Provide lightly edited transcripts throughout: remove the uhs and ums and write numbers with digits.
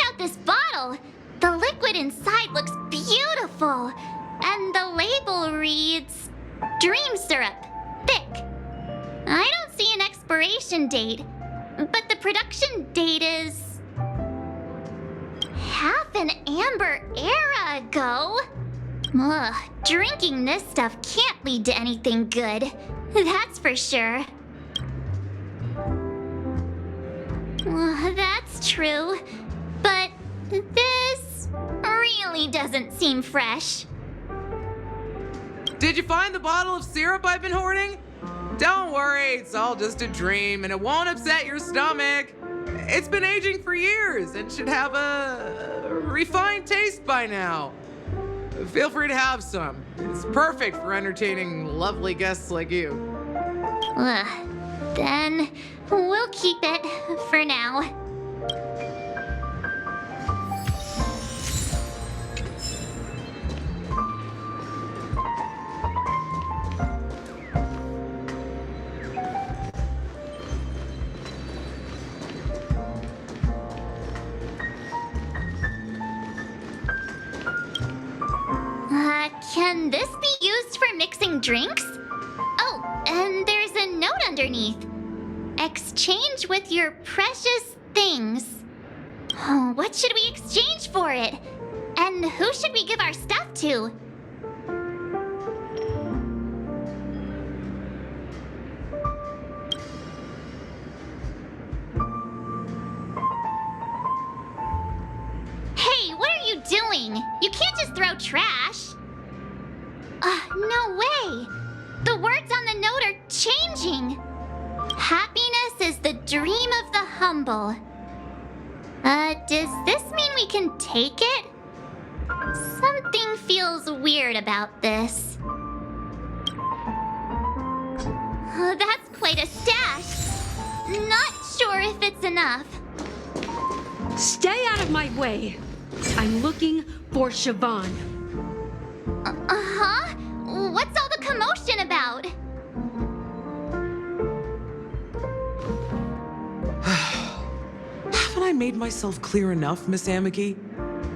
out this bottle. The liquid inside looks beautiful. And the label reads, Dream Syrup, thick. I don't see an expiration date, but the production date is half an amber era ago. Ugh, drinking this stuff can't lead to anything good. That's for sure. That's true. But this really doesn't seem fresh. Did you find the bottle of syrup I've been hoarding? Don't worry, it's all just a dream and it won't upset your stomach. It's been aging for years and should have a refined taste by now. Feel free to have some. It's perfect for entertaining lovely guests like you. Then we'll keep it for now. Can this be used for mixing drinks? Oh, and there's a note underneath. Exchange with your precious things. Oh, what should we exchange for it? And who should we give our stuff to? Hey, what are you doing? You can't just throw trash. No way! The words on the note are changing! Happiness is the dream of the humble. Does this mean we can take it? Something feels weird about this. Oh, that's quite a stash. Not sure if it's enough. Stay out of my way! I'm looking for Siobhan. Huh? What's all the commotion about? Haven't I made myself clear enough, Miss Amiki?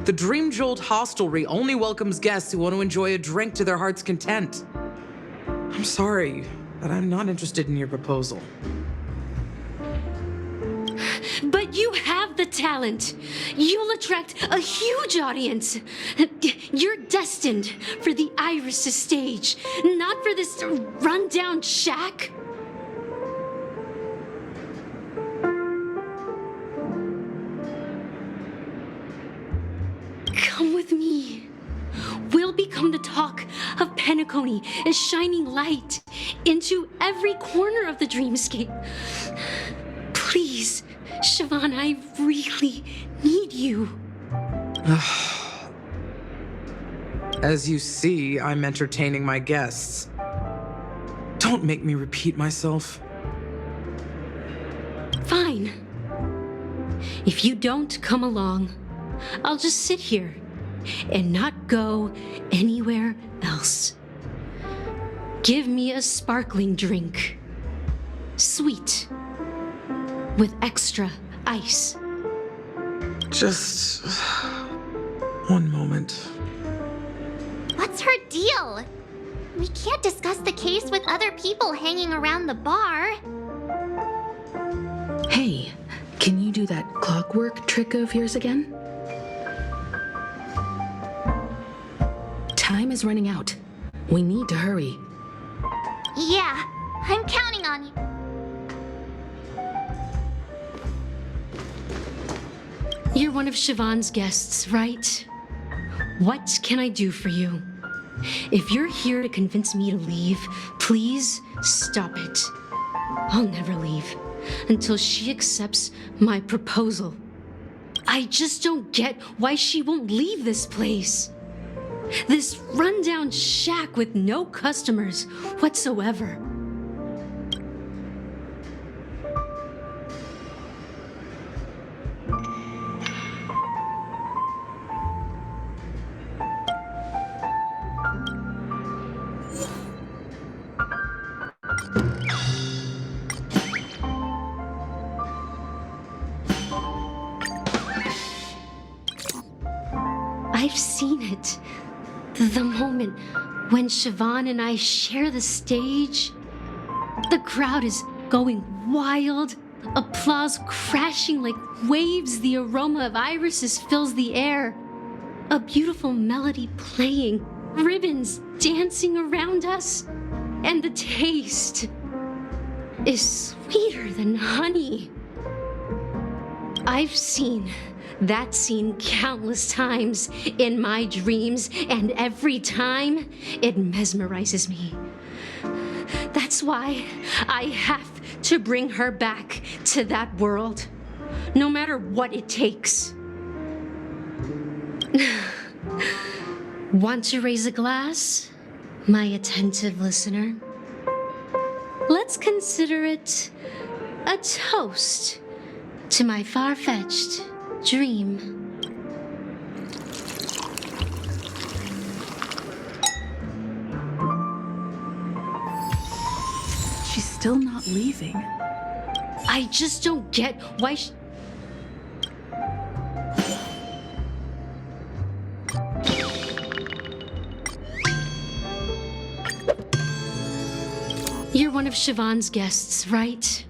The Dream Jolt Hostelry only welcomes guests who want to enjoy a drink to their heart's content. I'm sorry, but I'm not interested in your proposal. But you have the talent. You'll attract a huge audience. You're destined for the Iris' stage, not for this rundown shack. Come with me. We'll become the talk of Penacony, a shining light into every corner of the dreamscape. Please, Siobhan, I really need you. As you see, I'm entertaining my guests. Don't make me repeat myself. Fine. If you don't come along, I'll just sit here and not go anywhere else. Give me a sparkling drink. Sweet. With extra ice. Just one moment. What's her deal? We can't discuss the case with other people hanging around the bar. Hey, can you do that clockwork trick of yours again? Time is running out. We need to hurry. Yeah, I'm counting on you. You're one of Siobhan's guests, right? What can I do for you? If you're here to convince me to leave, please stop it. I'll never leave until she accepts my proposal. I just don't get why she won't leave this place. This rundown shack with no customers whatsoever. I've seen it. The moment when Siobhan and I share the stage, the crowd is going wild, applause crashing like waves, the aroma of irises fills the air, a beautiful melody playing, ribbons dancing around us, and the taste is sweeter than honey. I've seen that scene countless times in my dreams, and every time it mesmerizes me. That's why I have to bring her back to that world, no matter what it takes. Want to raise a glass, my attentive listener? Let's consider it a toast to my far-fetched dream. She's still not leaving. I just don't get why You're one of Siobhan's guests, right?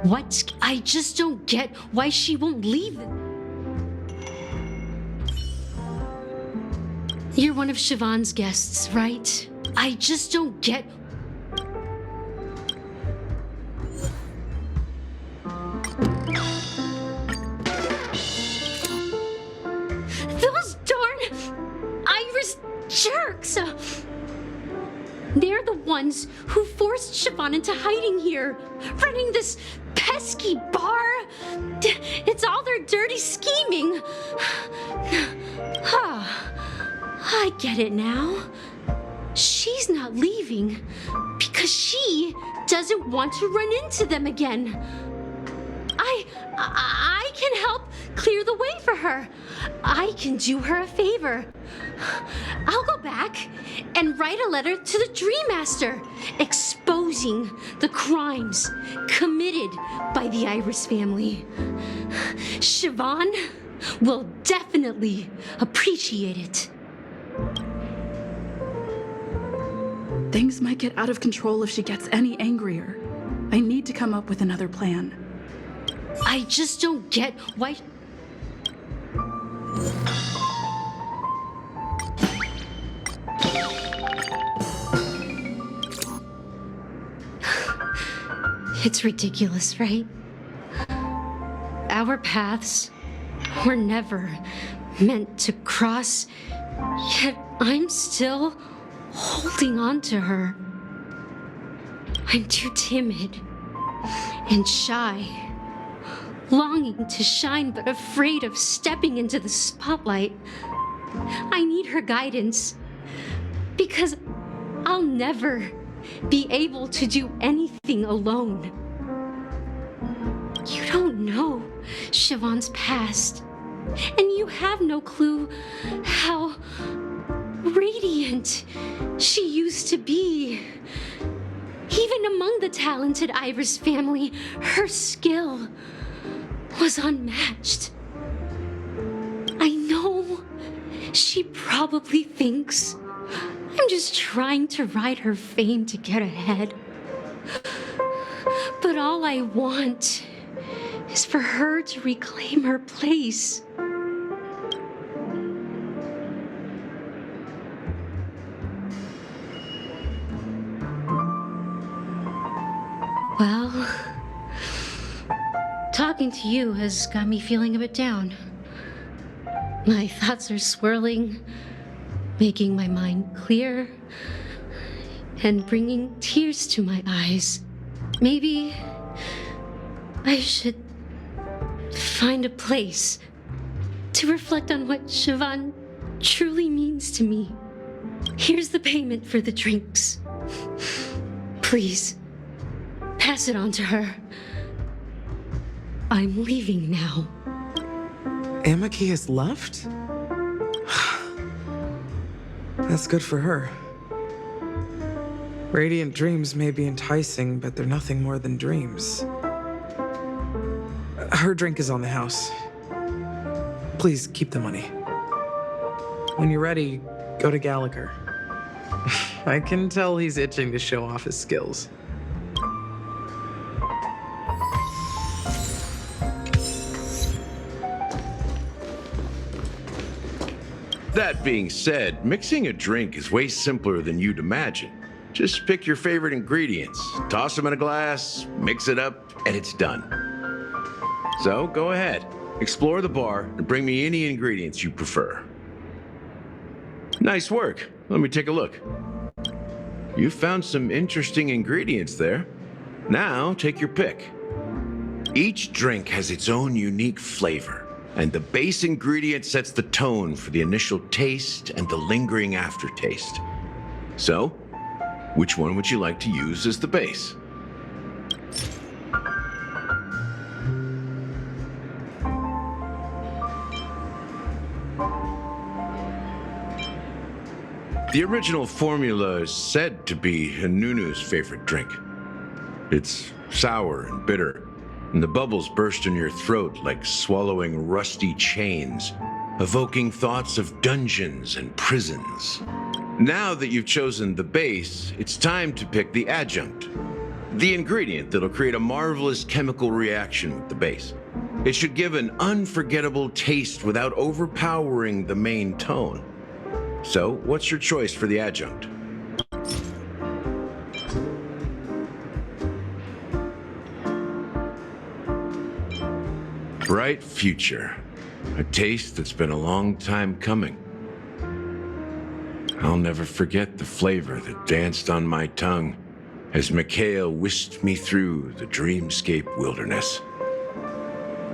What? I just don't get why she won't leave. You're one of Siobhan's guests, right? I just don't get. Those darn Irish jerks! They're the ones who forced Siobhan into hiding here, running this pesky bar. It's all their dirty scheming. I get it now. She's not leaving because she doesn't want to run into them again. I can help clear the way for her. I can do her a favor. I'll go back and write a letter to the Dream Master exposing the crimes committed by the Iris family. Siobhan will definitely appreciate it. Things might get out of control if she gets any angrier. I need to come up with another plan. I just don't get why. It's ridiculous, right? Our paths were never meant to cross, yet I'm still holding on to her. I'm too timid and shy, longing to shine but afraid of stepping into the spotlight. I need her guidance because I'll never be able to do anything alone. You don't know Siobhan's past, and you have no clue how radiant she used to be. Even among the talented Iris family, her skill was unmatched. I know she probably thinks I'm just trying to ride her fame to get ahead. But all I want is for her to reclaim her place. Well, talking to you has got me feeling a bit down. My thoughts are swirling, making my mind clear, and bringing tears to my eyes. Maybe I should find a place to reflect on what Siobhan truly means to me. Here's the payment for the drinks. Please, pass it on to her. I'm leaving now. Amaki has left? That's good for her. Radiant dreams may be enticing, but they're nothing more than dreams. Her drink is on the house. Please keep the money. when you're ready, go to Gallagher. I can tell he's itching to show off his skills. That being said, mixing a drink is way simpler than you'd imagine. Just pick your favorite ingredients, toss them in a glass, mix it up, and it's done. So go ahead, explore the bar, and bring me any ingredients you prefer. Nice work. Let me take a look. You found some interesting ingredients there. Now take your pick. Each drink has its own unique flavor, and the base ingredient sets the tone for the initial taste and the lingering aftertaste. So, which one would you like to use as the base? The original formula is said to be Nunu's favorite drink. It's sour and bitter, and the bubbles burst in your throat like swallowing rusty chains, evoking thoughts of dungeons and prisons. Now that you've chosen the base, it's time to pick the adjunct, the ingredient that'll create a marvelous chemical reaction with the base. It should give an unforgettable taste without overpowering the main tone. So, what's your choice for the adjunct? Bright future. A taste that's been a long time coming. I'll never forget the flavor that danced on my tongue as Mikhail whisked me through the dreamscape wilderness.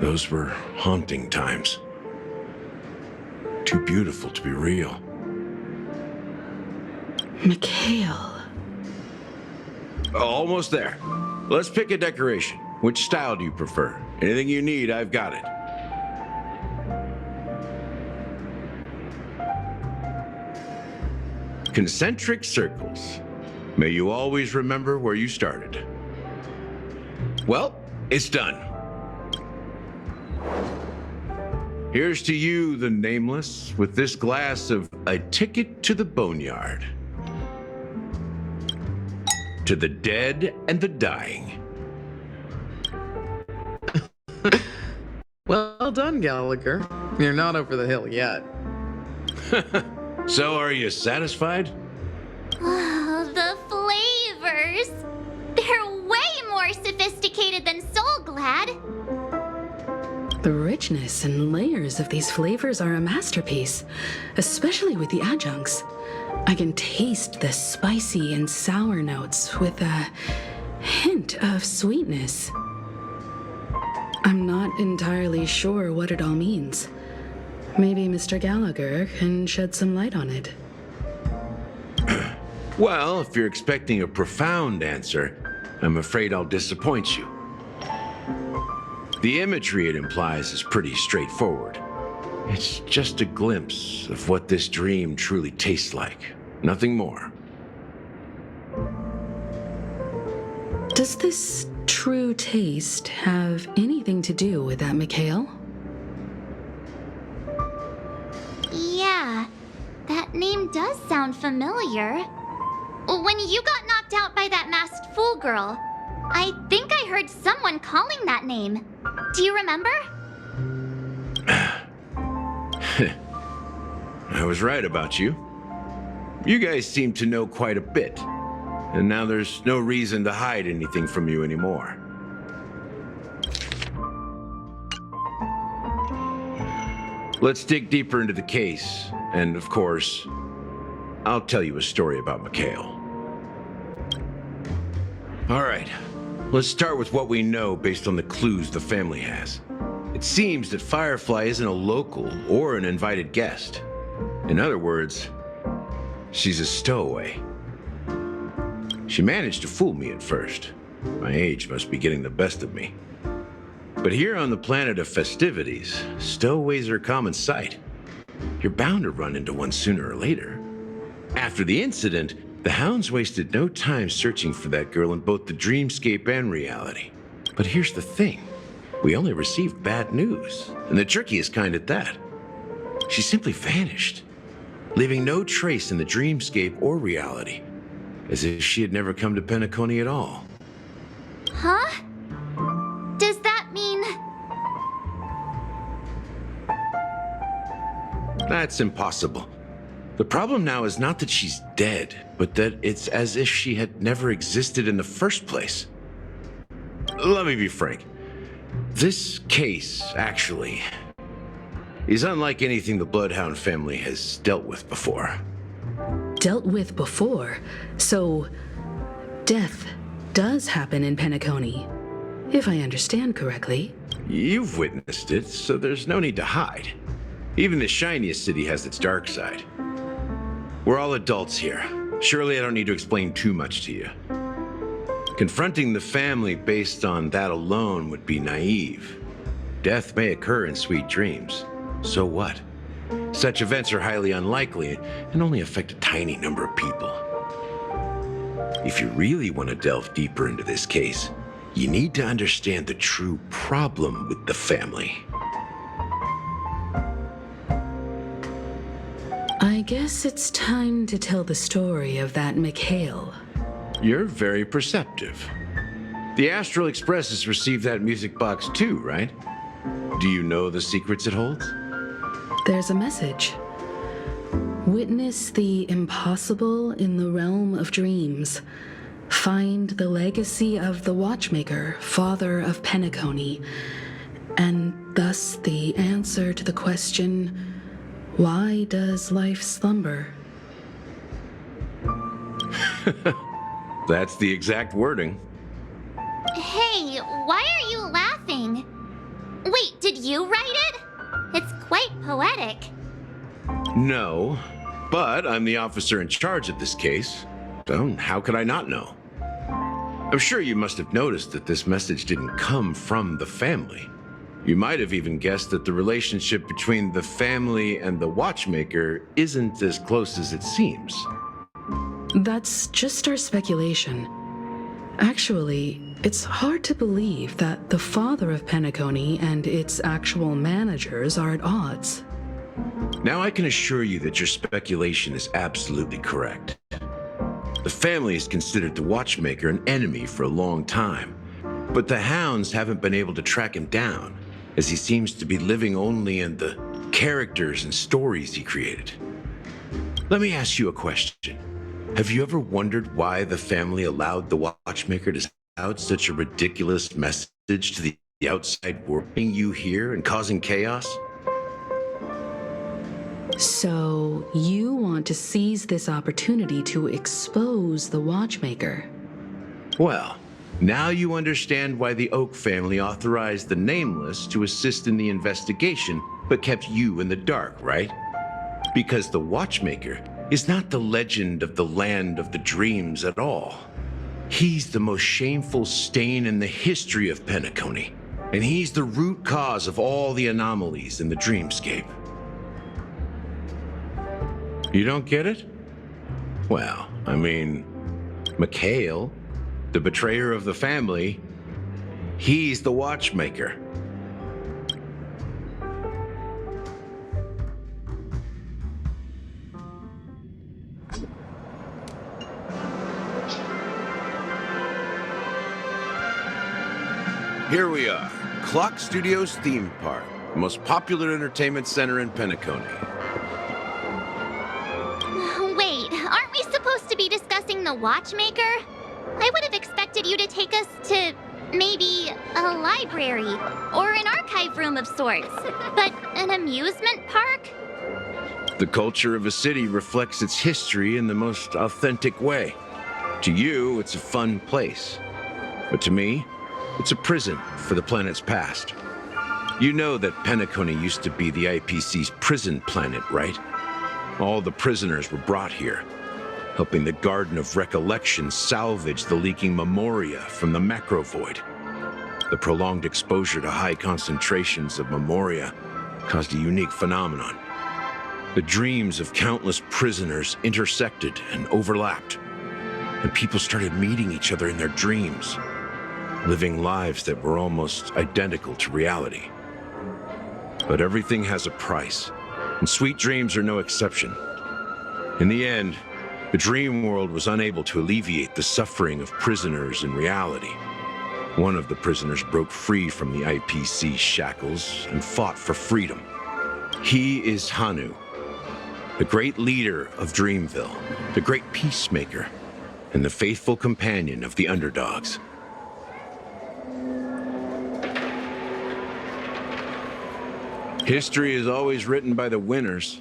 Those were haunting times. Too beautiful to be real. Mikhail. Almost there. Let's pick a decoration. Which style do you prefer? Anything you need, I've got it. Concentric circles. May you always remember where you started. Well, it's done. Here's to you, the nameless, with this glass of a ticket to the boneyard. To the dead and the dying. Well done, Gallagher. You're not over the hill yet. So are you satisfied? Oh, the flavors! They're way more sophisticated than Soul Glad. The richness and layers of these flavors are a masterpiece, especially with the adjuncts. I can taste the spicy and sour notes with a hint of sweetness. I'm not entirely sure what it all means. Maybe Mr. Gallagher can shed some light on it. Well, if you're expecting a profound answer, I'm afraid I'll disappoint you. The imagery it implies is pretty straightforward. It's just a glimpse of what this dream truly tastes like. Nothing more. Does this true taste have anything to do with that Mikhail? Yeah, that name does sound familiar. When you got knocked out by that masked fool girl, I think I heard someone calling that name. Do you remember? I was right about you. You guys seem to know quite a bit, and now there's no reason to hide anything from you anymore. Let's dig deeper into the case, and of course, I'll tell you a story about Mikhail. All right, let's start with what we know based on the clues the family has. It seems that Firefly isn't a local or an invited guest. In other words, she's a stowaway. She managed to fool me at first. My age must be getting the best of me. But here on the planet of festivities, stowaways are a common sight. You're bound to run into one sooner or later. After the incident, the hounds wasted no time searching for that girl in both the dreamscape and reality. But here's the thing. We only received bad news, and the trickiest kind at that. She simply vanished. leaving no trace in the dreamscape or reality, as if she had never come to Penacony at all. Huh? Does that mean... That's impossible. The problem now is not that she's dead, but that it's as if she had never existed in the first place. Let me be frank. This case, actually, is unlike anything the Bloodhound family has dealt with before. Dealt with before? So, death does happen in Penacony, if I understand correctly. You've witnessed it, so there's no need to hide. Even the shiniest city has its dark side. We're all adults here. Surely I don't need to explain too much to you. Confronting the family based on that alone would be naive. Death may occur in sweet dreams. So what? Such events are highly unlikely and only affect a tiny number of people. If you really want to delve deeper into this case, you need to understand the true problem with the family. I guess it's time to tell the story of that Mikhail. You're very perceptive. The Astral Express has received that music box too, right? Do you know the secrets it holds? There's a message. Witness the impossible in the realm of dreams. Find the legacy of the Watchmaker, father of Penacony, and thus the answer to the question, why does life slumber? That's the exact wording. Hey, why are you laughing? Wait, did you write it? It's quite poetic. No, but I'm the officer in charge of this case, so how could I not know? I'm sure you must have noticed that this message didn't come from the family. You might have even guessed that the relationship between the family and the Watchmaker isn't as close as it seems. That's just our speculation. Actually, it's hard to believe that the father of Penacony and its actual managers are at odds. Now I can assure you that your speculation is absolutely correct. The family has considered the Watchmaker an enemy for a long time, but the hounds haven't been able to track him down, as he seems to be living only in the characters and stories he created. Let me ask you a question. Have you ever wondered why the family allowed the Watchmaker to send out such a ridiculous message to the outside world, bringing you here and causing chaos? So, you want to seize this opportunity to expose the Watchmaker? Well, now you understand why the Oak family authorized the Nameless to assist in the investigation, but kept you in the dark, right? Because the Watchmaker is not the legend of the land of the dreams at all. He's the most shameful stain in the history of Penacony, and he's the root cause of all the anomalies in the dreamscape. You don't get it? Well, I mean, Mikhail, the betrayer of the family, he's the Watchmaker. Here we are, Clock Studios theme park, the most popular entertainment center in Penacony. Wait, aren't we supposed to be discussing the Watchmaker? I would have expected you to take us to maybe a library or an archive room of sorts. But an amusement park? The culture of a city reflects its history in the most authentic way. To you, it's a fun place. But to me, it's a prison for the planet's past. You know that Penacony used to be the IPC's prison planet, right? All the prisoners were brought here, helping the Garden of Recollection salvage the leaking memoria from the macrovoid. The prolonged exposure to high concentrations of memoria caused a unique phenomenon. The dreams of countless prisoners intersected and overlapped, and people started meeting each other in their dreams, living lives that were almost identical to reality. But everything has a price, and sweet dreams are no exception. In the end, the dream world was unable to alleviate the suffering of prisoners in reality. One of the prisoners broke free from the IPC shackles and fought for freedom. He is Hanu, the great leader of Dreamville, the great peacemaker, and the faithful companion of the underdogs. History is always written by the winners.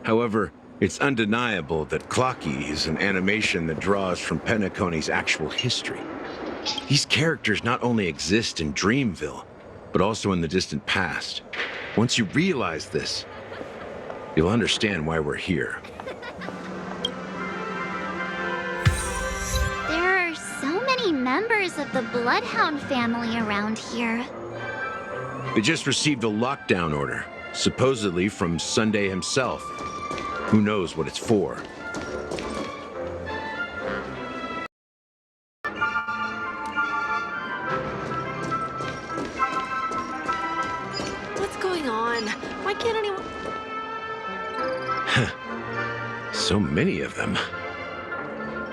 However, it's undeniable that Clocky is an animation that draws from Penacony's actual history. These characters not only exist in Dreamville, but also in the distant past. Once you realize this, you'll understand why we're here. There are so many members of the Bloodhound family around here. They just received a lockdown order, supposedly from Sunday himself. Who knows what it's for? What's going on? Why can't anyone... So many of them.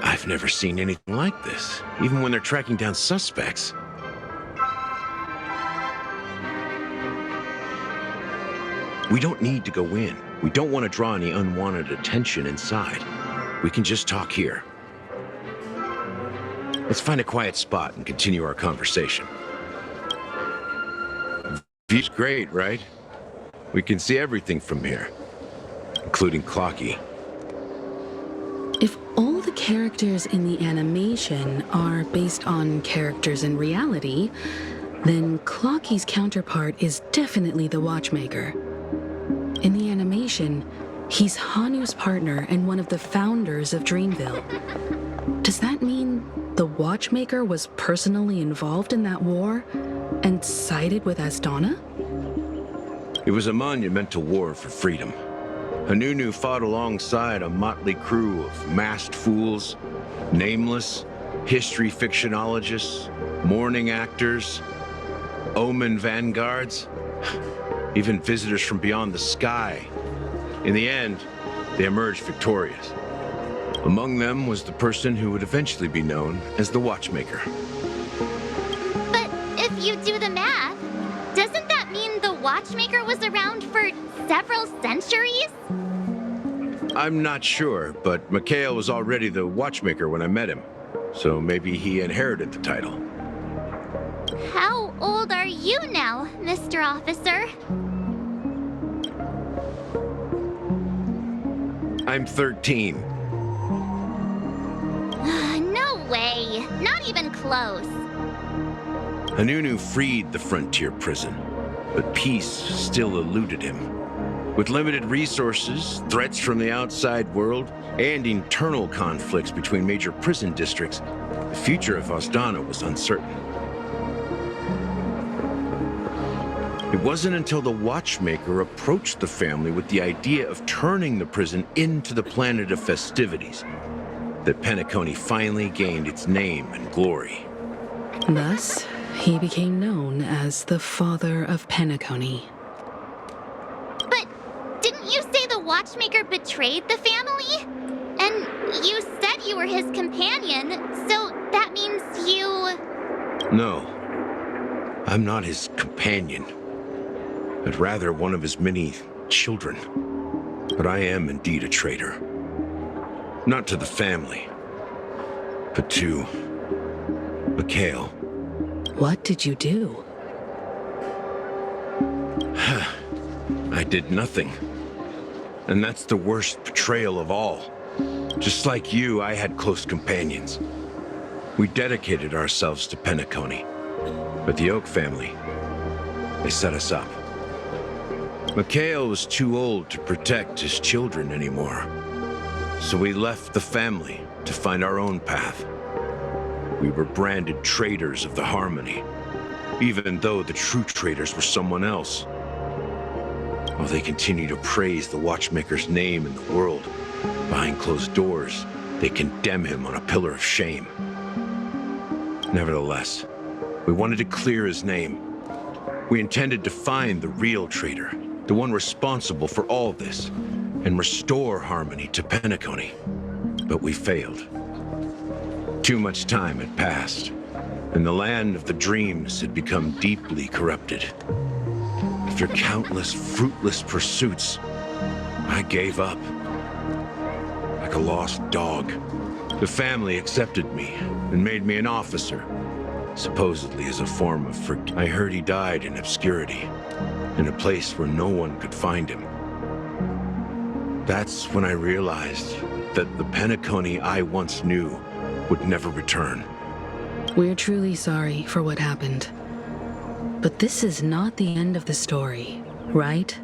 I've never seen anything like this, even when they're tracking down suspects. We don't need to go in. We don't want to draw any unwanted attention inside. We can just talk here. Let's find a quiet spot and continue our conversation. View's great, right? We can see everything from here, including Clocky. If all the characters in the animation are based on characters in reality, then Clocky's counterpart is definitely the Watchmaker. In the animation, he's Hanu's partner and one of the founders of Dreamville. Does that mean the Watchmaker was personally involved in that war and sided with Asdana? It was a monumental war for freedom. Hanunu fought alongside a motley crew of masked fools, nameless, history fictionologists, mourning actors, omen vanguards, even visitors from beyond the sky. In the end, they emerged victorious. Among them was the person who would eventually be known as the Watchmaker. But if you do the math, doesn't that mean the Watchmaker was around for several centuries? I'm not sure, but Mikhail was already the Watchmaker when I met him, so maybe he inherited the title. How old are you now, Mr. Officer? I'm 13. No way. Not even close. Hanunu freed the frontier prison, but peace still eluded him. With limited resources, threats from the outside world, and internal conflicts between major prison districts, the future of Asdana was uncertain. It wasn't until the Watchmaker approached the family with the idea of turning the prison into the planet of festivities that Penacony finally gained its name and glory. Thus, he became known as the father of Penacony. But didn't you say the Watchmaker betrayed the family? And you said you were his companion, so that means you... No, I'm not his companion, but rather one of his many children. But I am indeed a traitor. Not to the family, but to Mikhail. What did you do? I did nothing. And that's the worst betrayal of all. Just like you, I had close companions. We dedicated ourselves to Penacony. But the Oak family, they set us up. Mikhail was too old to protect his children anymore. So we left the family to find our own path. We were branded traitors of the Harmony, even though the true traitors were someone else. While they continue to praise the Watchmaker's name in the world, behind closed doors, they condemn him on a pillar of shame. Nevertheless, we wanted to clear his name. We intended to find the real traitor the one responsible for all this, and restore harmony to Penacony. But we failed. Too much time had passed, and the land of the dreams had become deeply corrupted. After countless fruitless pursuits, I gave up. Like a lost dog, the family accepted me and made me an officer, supposedly as a form of I heard he died in obscurity, in a place where no one could find him. That's when I realized that the Penacony I once knew would never return. We're truly sorry for what happened. But this is not the end of the story, right?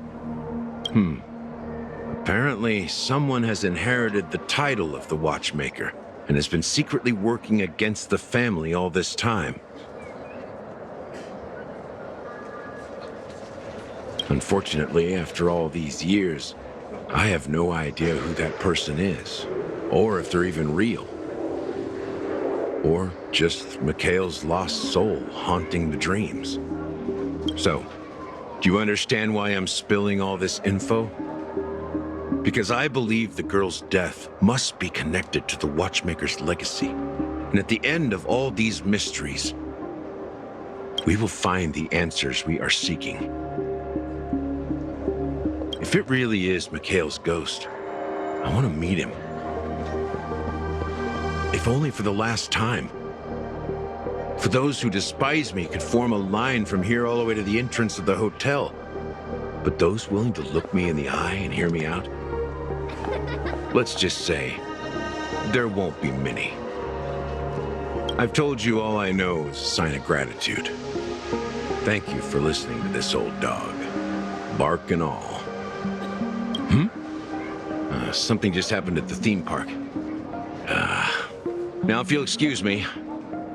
Apparently, someone has inherited the title of the Watchmaker and has been secretly working against the family all this time. Unfortunately, after all these years, I have no idea who that person is, or if they're even real. Or just Mikhail's lost soul haunting the dreams. So, do you understand why I'm spilling all this info? Because I believe the girl's death must be connected to the Watchmaker's legacy. And at the end of all these mysteries, we will find the answers we are seeking. If it really is Mikhail's ghost, I want to meet him. If only for the last time. For those who despise me could form a line from here all the way to the entrance of the hotel. But those willing to look me in the eye and hear me out? Let's just say, there won't be many. I've told you all I know is a sign of gratitude. Thank you for listening to this old dog. Bark and all. Something just happened at the theme park. Now if you'll excuse me,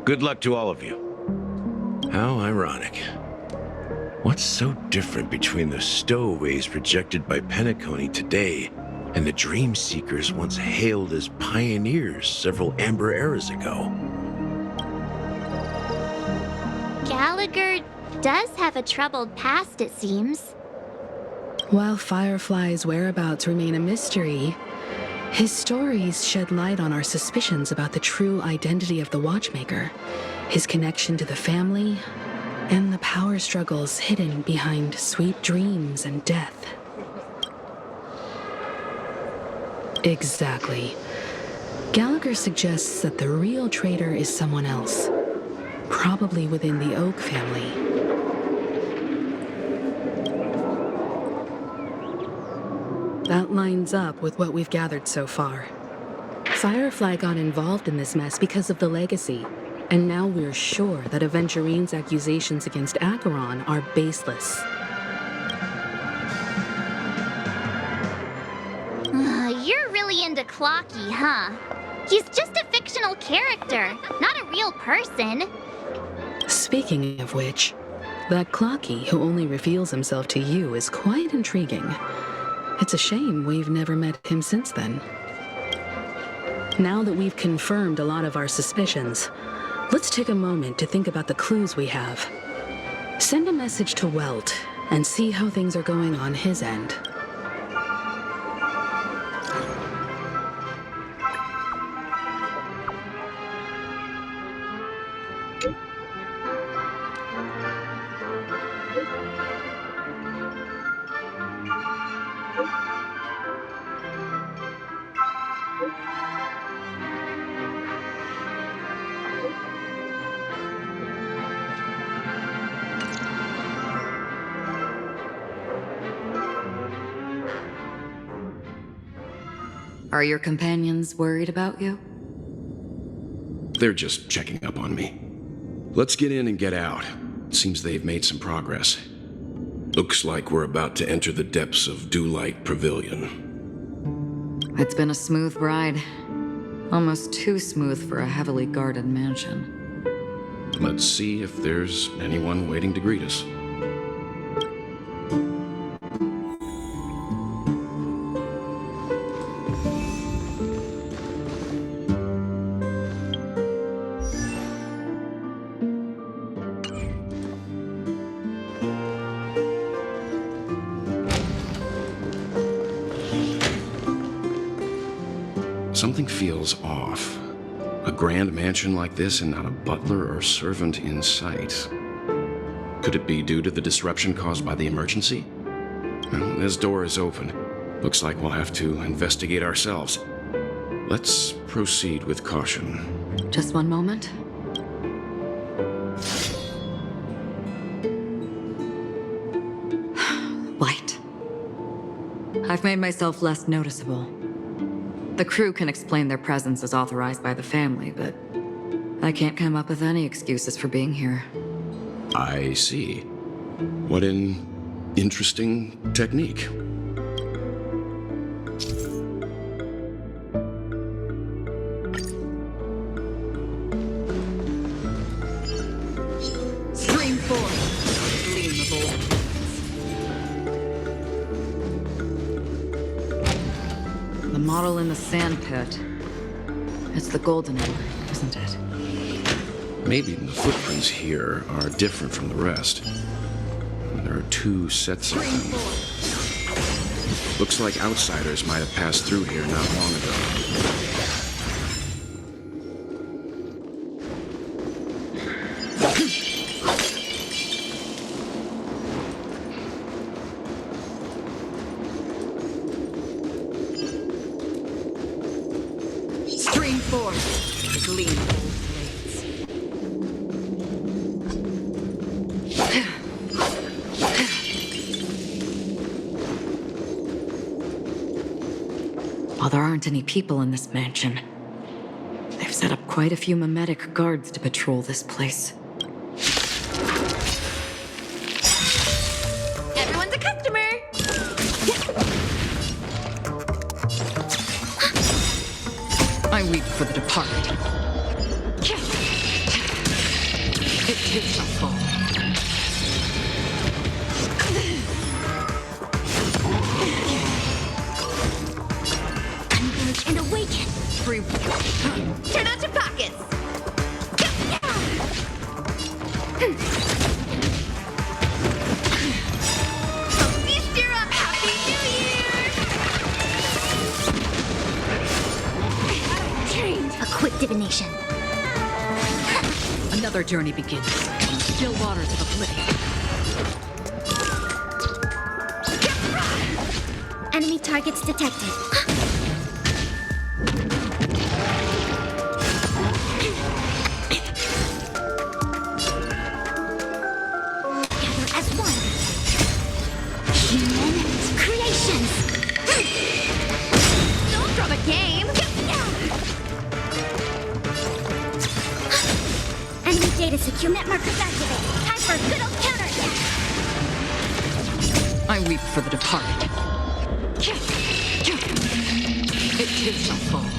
good luck to all of you. How ironic. What's so different between the stowaways projected by Penacony today and the dream seekers once hailed as pioneers several amber eras ago? Gallagher does have a troubled past, it seems. While Firefly's whereabouts remain a mystery, his stories shed light on our suspicions about the true identity of the Watchmaker, his connection to the family, and the power struggles hidden behind sweet dreams and death. Exactly. Gallagher suggests that the real traitor is someone else, probably within the Oak family. That lines up with what we've gathered so far. Firefly got involved in this mess because of the legacy, and now we're sure that Aventurine's accusations against Acheron are baseless. You're really into Clocky, huh? He's just a fictional character, not a real person. Speaking of which, that Clocky who only reveals himself to you is quite intriguing. It's a shame we've never met him since then. Now that we've confirmed a lot of our suspicions, let's take a moment to think about the clues we have. Send a message to Welt and see how things are going on his end. Are your companions worried about you? They're just checking up on me. Let's get in and get out. Seems they've made some progress. Looks like we're about to enter the depths of Dewlight Pavilion. It's been a smooth ride. Almost too smooth for a heavily guarded mansion. Let's see if there's anyone waiting to greet us. Something feels off. A grand mansion like this and not a butler or servant in sight. Could it be due to the disruption caused by the emergency? Well, this door is open. Looks like we'll have to investigate ourselves. Let's proceed with caution. Just one moment. Light. I've made myself less noticeable. The crew can explain their presence as authorized by the family, but I can't come up with any excuses for being here. I see. What an interesting technique. Stream forth, gleam of old. The model in the sand pit. It's the golden hour, isn't it? Maybe the footprints here are different from the rest. There are two sets of them. Looks like outsiders might have passed through here not long ago. Stream forth, the gleam of old blades. While there aren't any people in this mansion, they've set up quite a few mimetic guards to patrol this place. Everyone's a customer! I weep for the departed. It too shall fall. Converge and awaken. Free. Turn out your pockets! Feast your up! Happy New Year! Trained. A quick divination. Another journey begins. Still waters of oblivion. Enemy targets detected. Gather as one. Human creations. Don't drop a game! Enemy data secure net markers activated. Time for a good old counterattack. I weep for the departed. It too shall fall.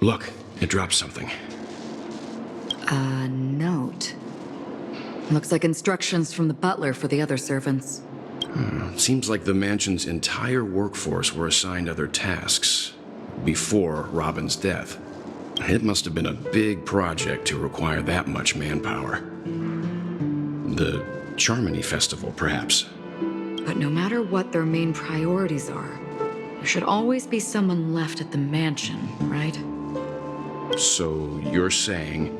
Look, it dropped something. A note. Looks like instructions from the butler for the other servants. Seems like the mansion's entire workforce were assigned other tasks before Robin's death. It must have been a big project to require that much manpower. The Charmony Festival, perhaps. But no matter what their main priorities are, there should always be someone left at the mansion, right? So you're saying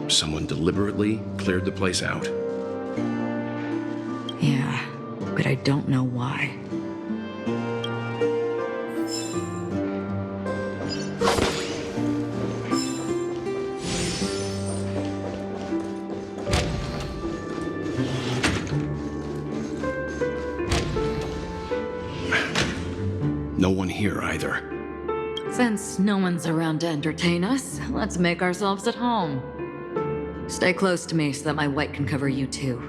someone deliberately cleared the place out? Yeah, but I don't know why. No one here either. Since no one's around to entertain us, let's make ourselves at home. Stay close to me so that my white can cover you too.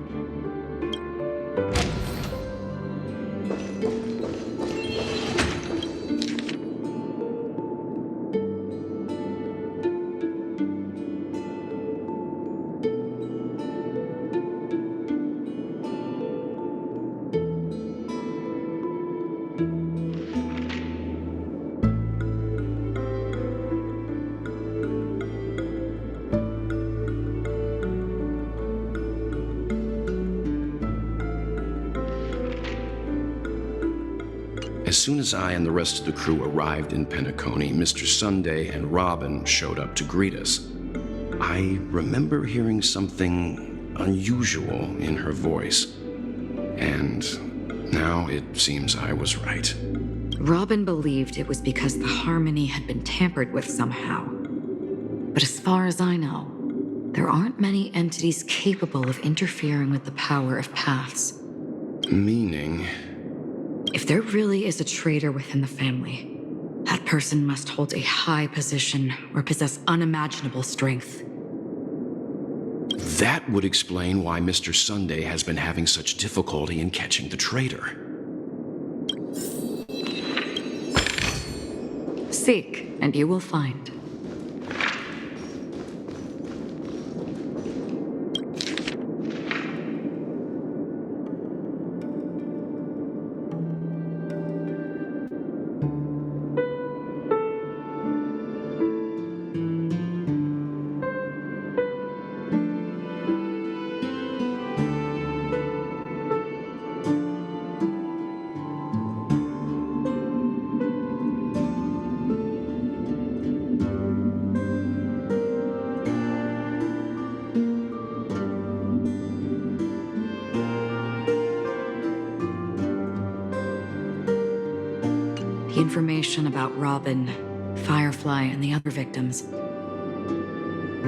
As soon as I and the rest of the crew arrived in Penacony, Mr. Sunday and Robin showed up to greet us. I remember hearing something unusual in her voice, and now it seems I was right. Robin believed it was because the harmony had been tampered with somehow. But as far as I know, there aren't many entities capable of interfering with the power of paths. Meaning? If there really is a traitor within the family, that person must hold a high position or possess unimaginable strength. That would explain why Mr. Sunday has been having such difficulty in catching the traitor. Seek, and you will find. The information about Robin, Firefly, and the other victims.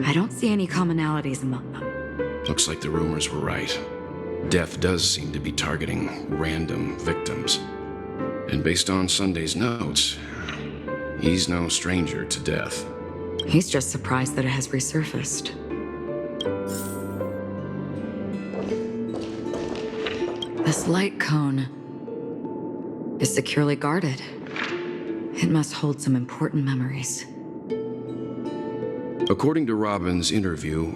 I don't see any commonalities among them. Looks like the rumors were right. Death does seem to be targeting random victims. And based on Sunday's notes, he's no stranger to death. He's just surprised that it has resurfaced. This light cone is securely guarded. It must hold some important memories. According to Robin's interview,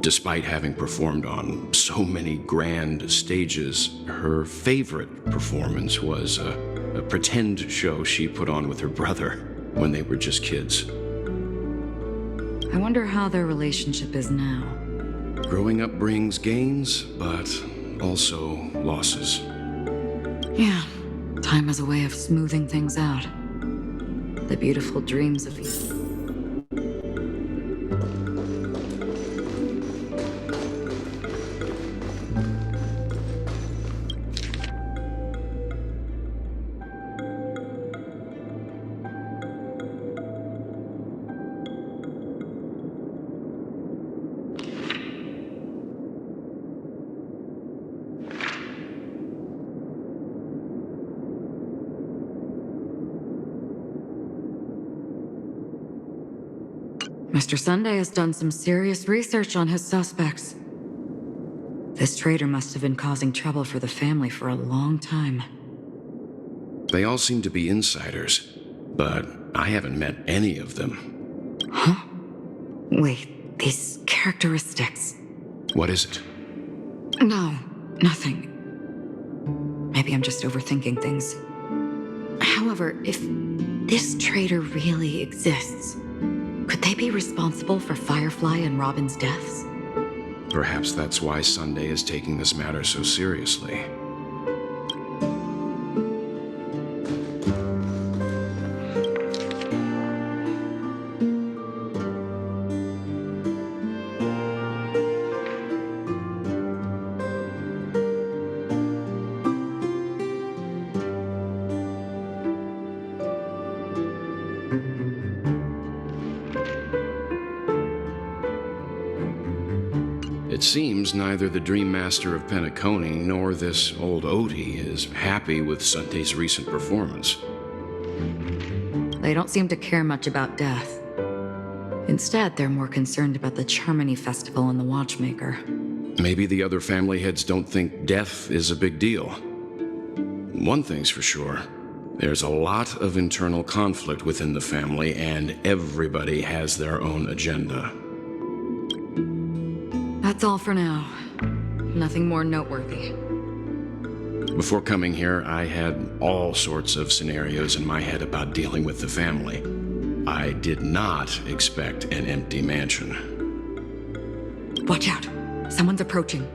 despite having performed on so many grand stages, her favorite performance was a pretend show she put on with her brother when they were just kids. I wonder how their relationship is now. Growing up brings gains, but also losses. Yeah, time has a way of smoothing things out. The beautiful dreams of youth. Mr. Sunday has done some serious research on his suspects. This traitor must have been causing trouble for the family for a long time. They all seem to be insiders, but I haven't met any of them. Huh? Wait, these characteristics. What is it? No, nothing. Maybe I'm just overthinking things. However, if this traitor really exists, could they be responsible for Firefly and Robin's deaths? Perhaps that's why Sunday is taking this matter so seriously. It seems neither the Dream Master of Penacony nor this old Odie is happy with Sunday's recent performance. They don't seem to care much about death. Instead, they're more concerned about the Charmony Festival and the Watchmaker. Maybe the other family heads don't think death is a big deal. One thing's for sure. There's a lot of internal conflict within the family, and everybody has their own agenda. That's all for now. Nothing more noteworthy. Before coming here, I had all sorts of scenarios in my head about dealing with the family. I did not expect an empty mansion. Watch out. Someone's approaching.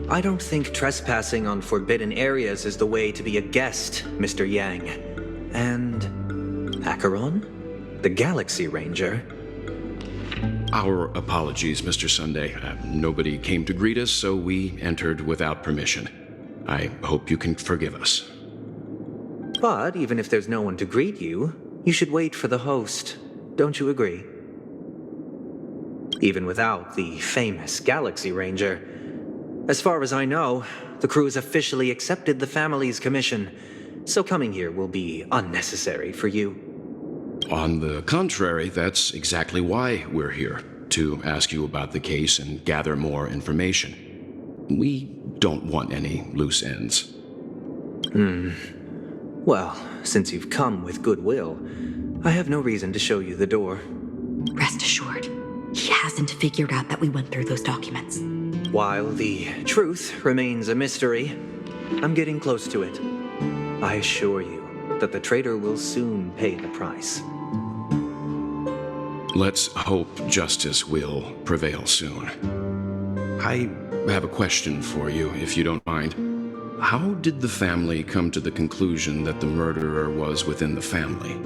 I don't think trespassing on forbidden areas is the way to be a guest, Mr. Yang. And Acheron? The Galaxy Ranger? Our apologies, Mr. Sunday. Nobody came to greet us, so we entered without permission. I hope you can forgive us. But even if there's no one to greet you, you should wait for the host. Don't you agree? Even without the famous Galaxy Ranger. As far as I know, the crew has officially accepted the family's commission, so coming here will be unnecessary for you. On the contrary, that's exactly why we're here, to ask you about the case and gather more information. We don't want any loose ends. Well, since you've come with goodwill, I have no reason to show you the door. Rest assured, he hasn't figured out that we went through those documents. While the truth remains a mystery, I'm getting close to it. I assure you that the traitor will soon pay the price. Let's hope justice will prevail soon. I have a question for you, if you don't mind. How did the family come to the conclusion that the murderer was within the family?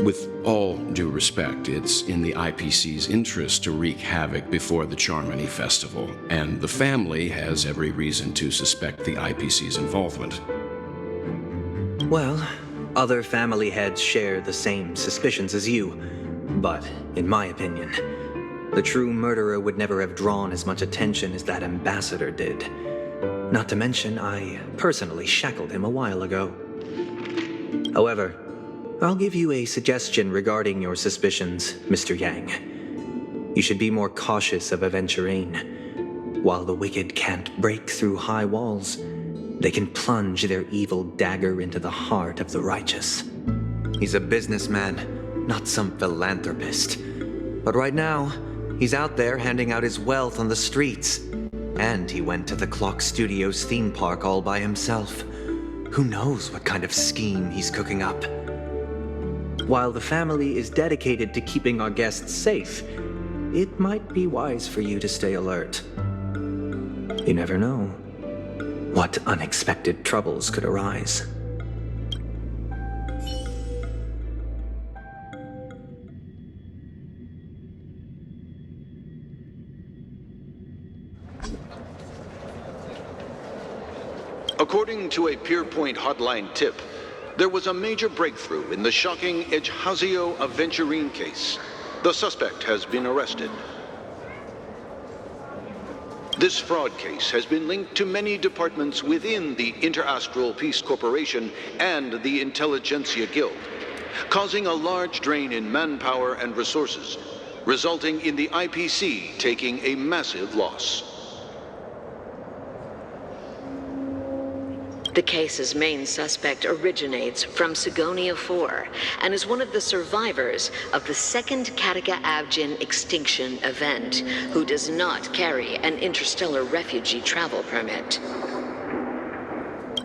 With all due respect, it's in the IPC's interest to wreak havoc before the Charmony Festival, and the family has every reason to suspect the IPC's involvement. Well, other family heads share the same suspicions as you, but in my opinion, the true murderer would never have drawn as much attention as that ambassador did. Not to mention, I personally shackled him a while ago. However, I'll give you a suggestion regarding your suspicions, Mr. Yang. You should be more cautious of Aventurine. While the wicked can't break through high walls, they can plunge their evil dagger into the heart of the righteous. He's a businessman, not some philanthropist. But right now, he's out there handing out his wealth on the streets. And he went to the Clock Studios theme park all by himself. Who knows what kind of scheme he's cooking up? While the family is dedicated to keeping our guests safe, it might be wise for you to stay alert. You never know what unexpected troubles could arise. According to a Pierpoint hotline tip, there was a major breakthrough in the shocking Ejhazio Aventurine case. The suspect has been arrested. This fraud case has been linked to many departments within the Interastral Peace Corporation and the Intelligentsia Guild, causing a large drain in manpower and resources, resulting in the IPC taking a massive loss. The case's main suspect originates from Sigonia 4 and is one of the survivors of the second Kataka Avgin extinction event, who does not carry an interstellar refugee travel permit.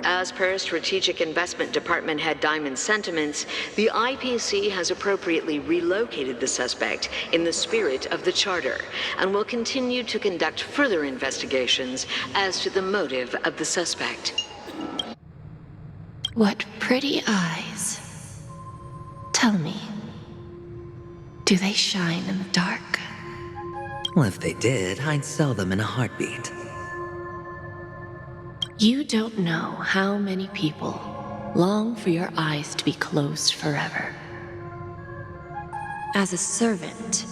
As per Strategic Investment Department Head Diamond's sentiments, the IPC has appropriately relocated the suspect in the spirit of the Charter and will continue to conduct further investigations as to the motive of the suspect. What pretty eyes. Tell me, do they shine in the dark? Well, if they did, I'd sell them in a heartbeat. You don't know how many people long for your eyes to be closed forever. As a servant,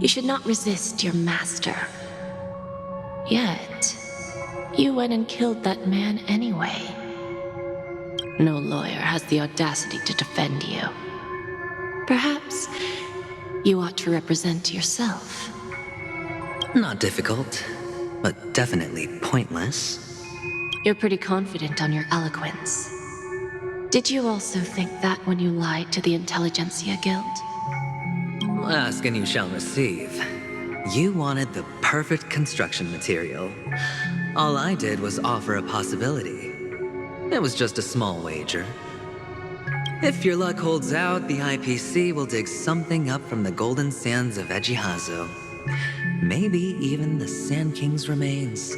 you should not resist your master. Yet, you went and killed that man anyway. No lawyer has the audacity to defend you. Perhaps you ought to represent yourself. Not difficult, but definitely pointless. You're pretty confident on your eloquence. Did you also think that when you lied to the Intelligentsia Guild? Ask and you shall receive. You wanted the perfect construction material. All I did was offer a possibility. It was just a small wager. If your luck holds out, the IPC will dig something up from the golden sands of Ejhazio. maybe even the Sand King's remains.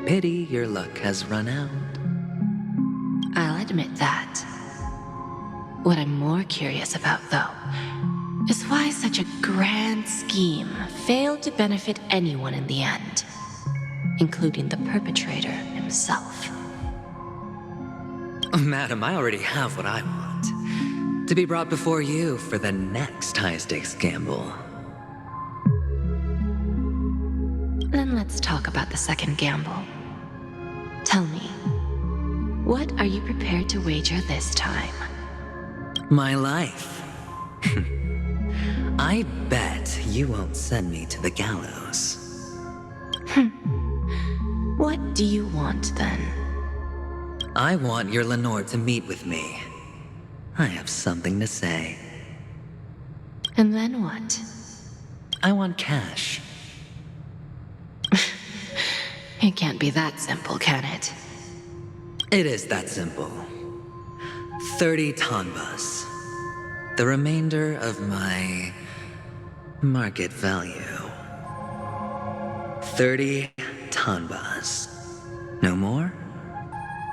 Pity your luck has run out. I'll admit that. What I'm more curious about, though, is why such a grand scheme failed to benefit anyone in the end, including the perpetrator himself. Madam, I already have what I want. To be brought before you for the next high-stakes gamble. Then let's talk about the second gamble. Tell me, what are you prepared to wager this time? My life. I bet you won't send me to the gallows. What do you want, then? I want your Lenore to meet with me. I have something to say. And then what? I want cash. It can't be that simple, can it? It is that simple. 30 tanbas. The remainder of my market value. 30 tanbas. No more,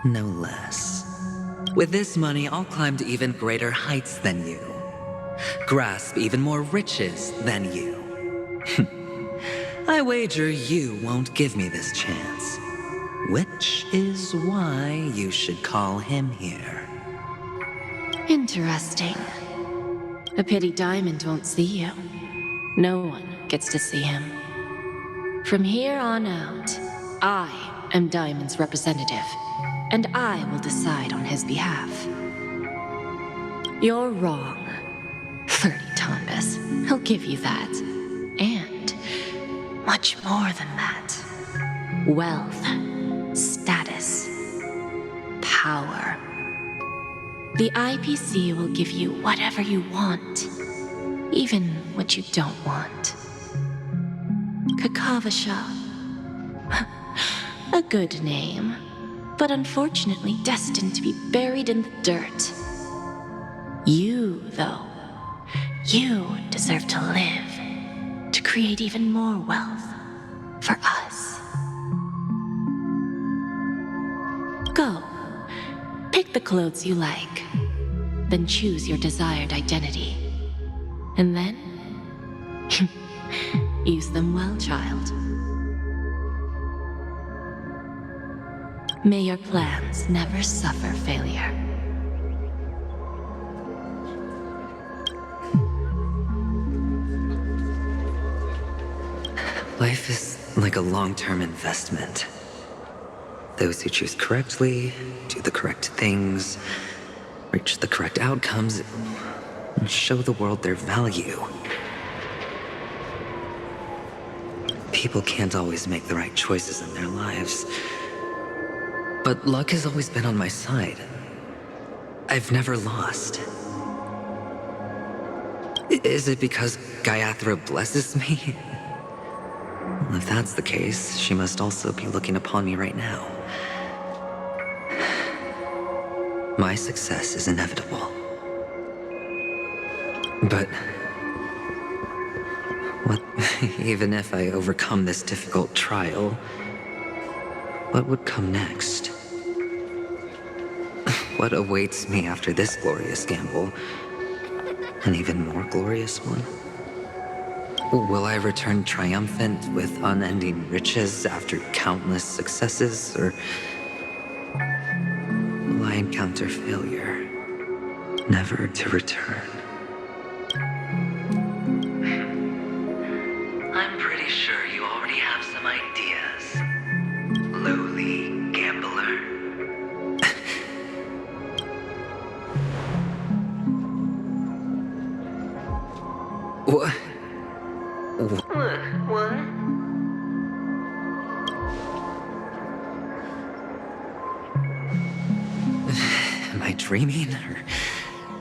no less. With this money, I'll climb to even greater heights than you. Grasp even more riches than you. I wager you won't give me this chance. Which is why you should call him here. Interesting. A pity Diamond won't see you. No one gets to see him. From here on out, I am Diamond's representative, and I will decide on his behalf. You're wrong. 30 tanbas. I'll give you that. And much more than that. Wealth, status, power. The IPC will give you whatever you want, even what you don't want. Kakavasha. A good name, but unfortunately destined to be buried in the dirt. You, though, you deserve to live, to create even more wealth for us. Go. Pick the clothes you like, then choose your desired identity. And then, use them well, child. May your plans never suffer failure. Life is like a long-term investment. Those who choose correctly, do the correct things, reach the correct outcomes, and show the world their value. People can't always make the right choices in their lives. But luck has always been on my side. I've never lost. Is it because Gallagher blesses me? Well, if that's the case, she must also be looking upon me right now. My success is inevitable. But what, even if I overcome this difficult trial, what would come next? What awaits me after this glorious gamble? An even more glorious one? Will I return triumphant with unending riches after countless successes, or will I encounter failure, never to return? I'm pretty sure you already have some ideas, lowly gambler. What? What? Am I dreaming, or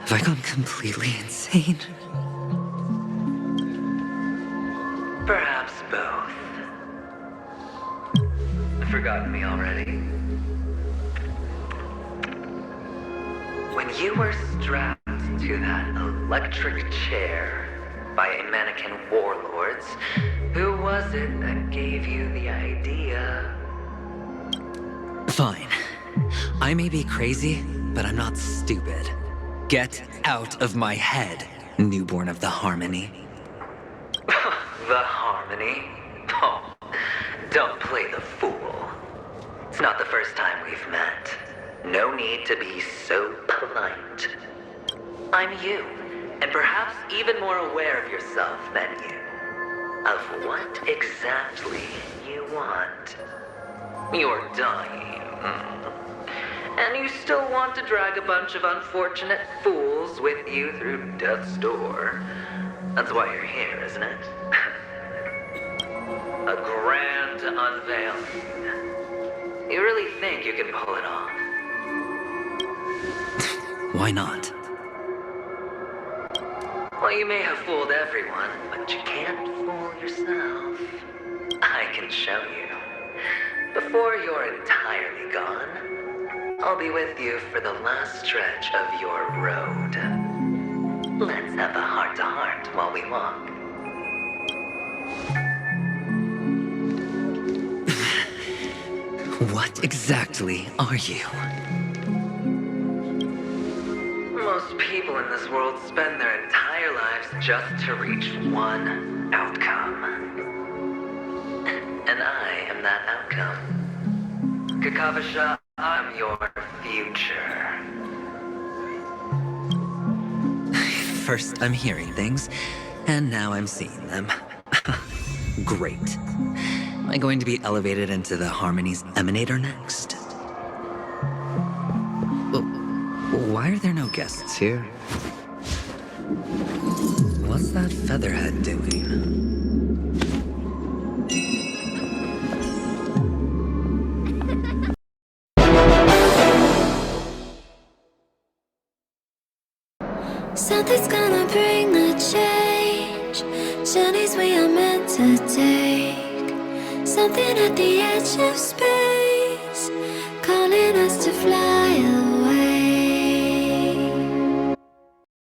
have I gone completely insane? Perhaps both. Forgotten me already? When you were strapped to that electric chair, by mannequin warlords. Who was it that gave you the idea? Fine. I may be crazy, but I'm not stupid. Get out of my head, newborn of the Harmony. The Harmony? Oh, don't play the fool. It's not the first time we've met. No need to be so polite. I'm you, and perhaps even more aware of yourself than you. Of what exactly you want. You're dying. And you still want to drag a bunch of unfortunate fools with you through death's door. That's why you're here, isn't it? A grand unveiling. You really think you can pull it off? Why not? Well, you may have fooled everyone, but you can't fool yourself. I can show you. Before you're entirely gone, I'll be with you for the last stretch of your road. Let's have a heart-to-heart while we walk. What exactly are you? Most people in this world spend their entire lives just to reach one outcome. And I am that outcome. Kakavasha, I'm your future. First I'm hearing things, and now I'm seeing them. Great. Am I going to be elevated into the Harmony's Emanator next? Why are there no guests here? What's that featherhead doing? Something's gonna bring the change. Journeys we are meant to take. Something at the edge of space.